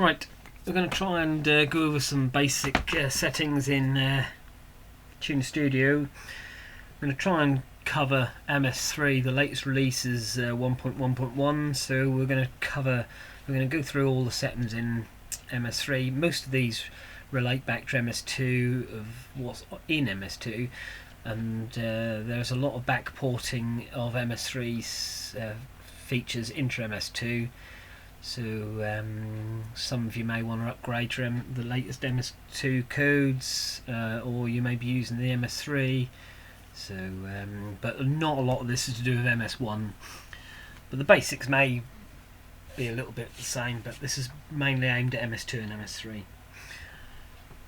Right, we're going to try and go over some basic settings in Tune Studio. I'm going to try and cover MS3. The latest release is 1.1.1, so we're going to go through all the settings in MS3. Most of these relate back to MS2 of what's in MS2, and there's a lot of backporting of MS3's features into MS2. So some of you may want to upgrade to the latest MS2 codes, or you may be using the MS3. So, but not a lot of this is to do with MS1. But the basics may be a little bit the same, but this is mainly aimed at MS2 and MS3.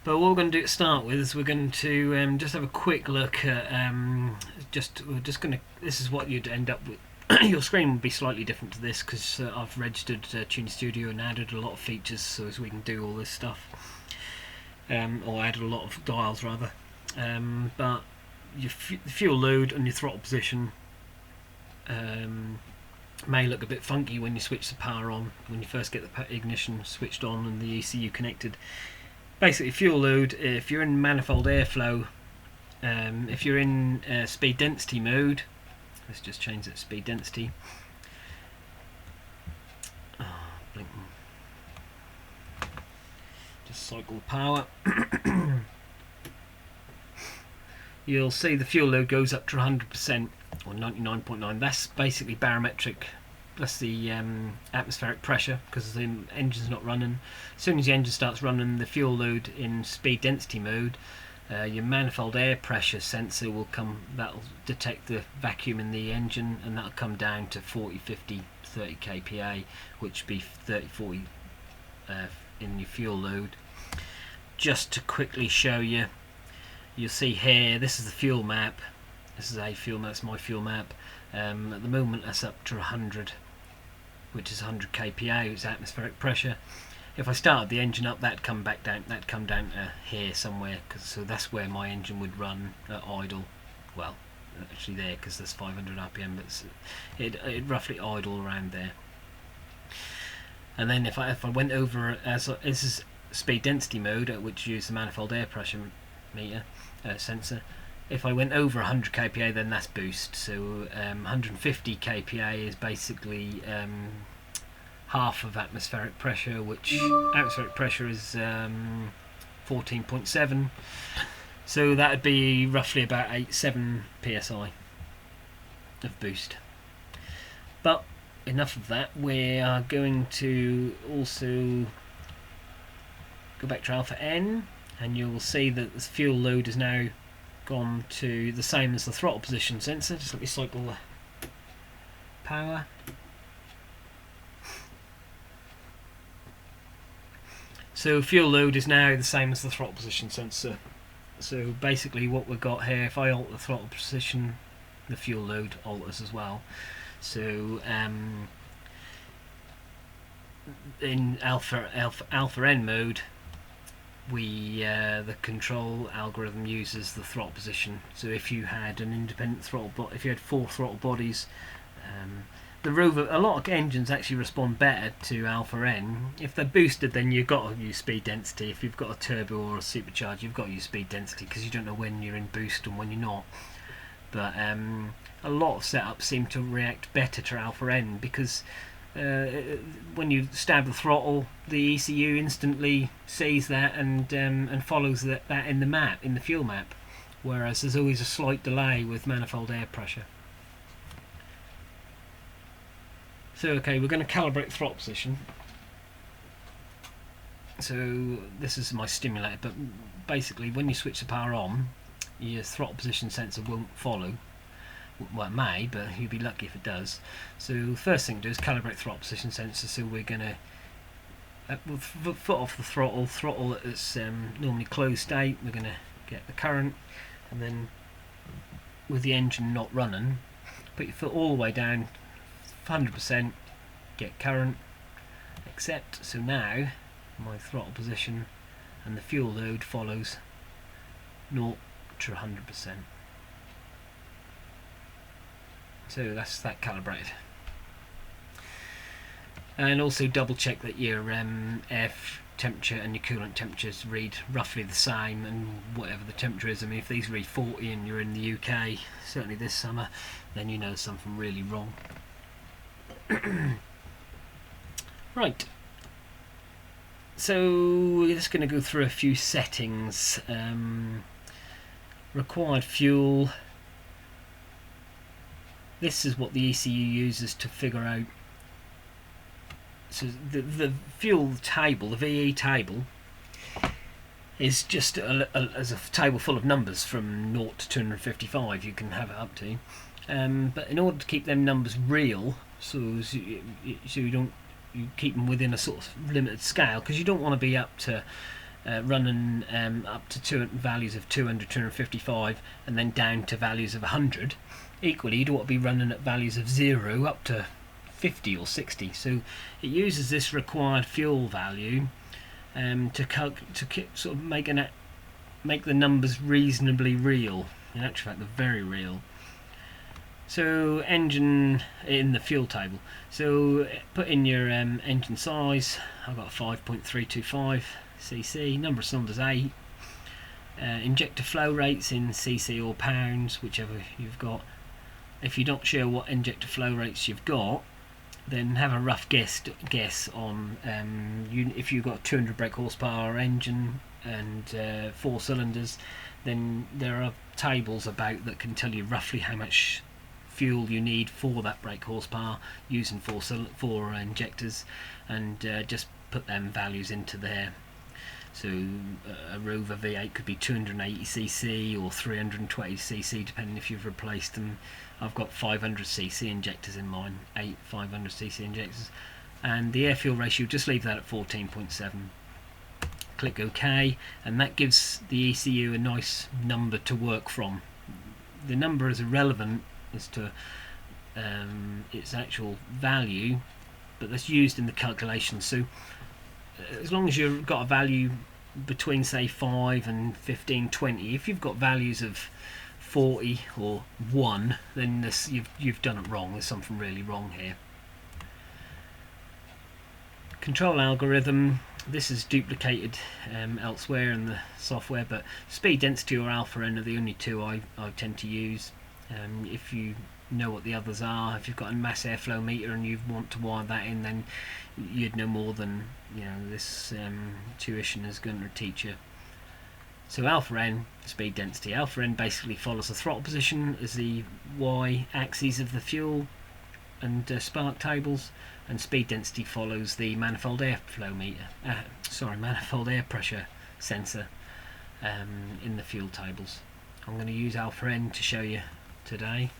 But what we're going to do to start with is we're going to just have a quick look at this is what you'd end up with. Your screen will be slightly different to this because I've registered Tune Studio and added a lot of features so as we can do all this stuff, or added a lot of dials rather. But your fuel load and your throttle position may look a bit funky when you switch the power on, when you first get the ignition switched on and the ECU connected. Basically, fuel load, if you're in manifold airflow, if you're in speed density mode, let's just change that speed density. Just cycle the power. You'll see the fuel load goes up to 100% or 99.9. That's basically barometric. That's the atmospheric pressure because the engine's not running. As soon as the engine starts running, the fuel load in speed density mode, your manifold air pressure sensor will come. That'll detect the vacuum in the engine, and that'll come down to 40, 50, 30 kPa, which would be 30, 40 in your fuel load. Just to quickly show you, you'll see here. This is the fuel map. This is a fuel map. That's my fuel map. At the moment, that's up to 100, which is 100 kPa. It's atmospheric pressure. If I started the engine up, that'd come back down. That'd come down to here somewhere, so that's where my engine would run at idle. Well, actually there, because there's 500 RPM, but it'd roughly idle around there. And then if I went over, this is speed density mode, at which you use the manifold air pressure meter sensor. If I went over 100 kPa, then that's boost. So 150 kPa is basically half of atmospheric pressure, which atmospheric pressure is 14.7, so that would be roughly about 7 psi of boost. But enough of that. We are going to also go back to alpha N, and you will see that the fuel load is now gone to the same as the throttle position sensor. Just let me cycle the power. So fuel load is now the same as the throttle position sensor. So basically what we've got here, if I alter the throttle position, the fuel load alters as well. So in alpha N mode, the control algorithm uses the throttle position. So if you had an independent throttle, if you had 4 throttle bodies, the Rover, a lot of engines actually respond better to alpha N. If they're boosted, then you've got to use speed density. If you've got a turbo or a supercharger, you've got to use speed density because you don't know when you're in boost and when you're not. But a lot of setups seem to react better to alpha N because when you stab the throttle, the ECU instantly sees that and follows that in the map, in the fuel map. Whereas there's always a slight delay with manifold air pressure. So okay, we're going to calibrate throttle position. So this is my stimulator, but basically when you switch the power on, your throttle position sensor won't follow. Well, it may, but you'd be lucky if it does. So the first thing to do is calibrate throttle position sensor. So we're going to foot off the throttle at its normally closed state. We're going to get the current, and then with the engine not running, put your foot all the way down 100%, get current, accept. So now my throttle position and the fuel load follows 0 to 100%. So that's that calibrated. And also double check that your air temperature and your coolant temperatures read roughly the same, and whatever the temperature is. I mean, if these read 40 and you're in the UK, certainly this summer, then you know there's something really wrong. Right, so we're just going to go through a few settings. Required fuel. This is what the ECU uses to figure out. So the fuel table, the VE table, is just as a table full of numbers from 0 to 255. You can have it up to, but in order to keep them numbers real, so you keep them within a sort of limited scale, because you don't want to be up to running up to values of 200, 255, and then down to values of 100. Equally, you don't want to be running at values of 0 up to 50 or 60. So it uses this required fuel value to sort of make the numbers reasonably real. In actual fact, they're very real. So engine in the fuel table. So put in your engine size. I've got 5.325 cc. Number of cylinders 8. Injector flow rates in cc or pounds, whichever you've got. If you're not sure what injector flow rates you've got, then have a rough guess on if you've got a 200 brake horsepower engine and 4 cylinders, then there are tables about that can tell you roughly how much fuel you need for that brake horsepower using 4 injectors, and just put them values into there. So a Rover V8 could be 280cc or 320cc, depending if you've replaced them. I've got 500cc injectors in mine, 8 500cc injectors, and the air fuel ratio, just leave that at 14.7. Click OK, and that gives the ECU a nice number to work from. The number is irrelevant as to its actual value, but that's used in the calculation. So as long as you've got a value between, say, 5 and 15, 20, if you've got values of 40 or 1, then you've done it wrong. There's something really wrong here. Control algorithm. This is duplicated elsewhere in the software, but speed, density or alpha N are the only two I tend to use. If you know what the others are, if you've got a mass airflow meter and you want to wire that in, then you'd know more than this tuition is going to teach you. So alpha N, speed, density. Alpha N basically follows the throttle position as the y axes of the fuel and spark tables, and speed density follows the manifold airflow meter. Manifold air pressure sensor in the fuel tables. I'm going to use alpha N to show you today.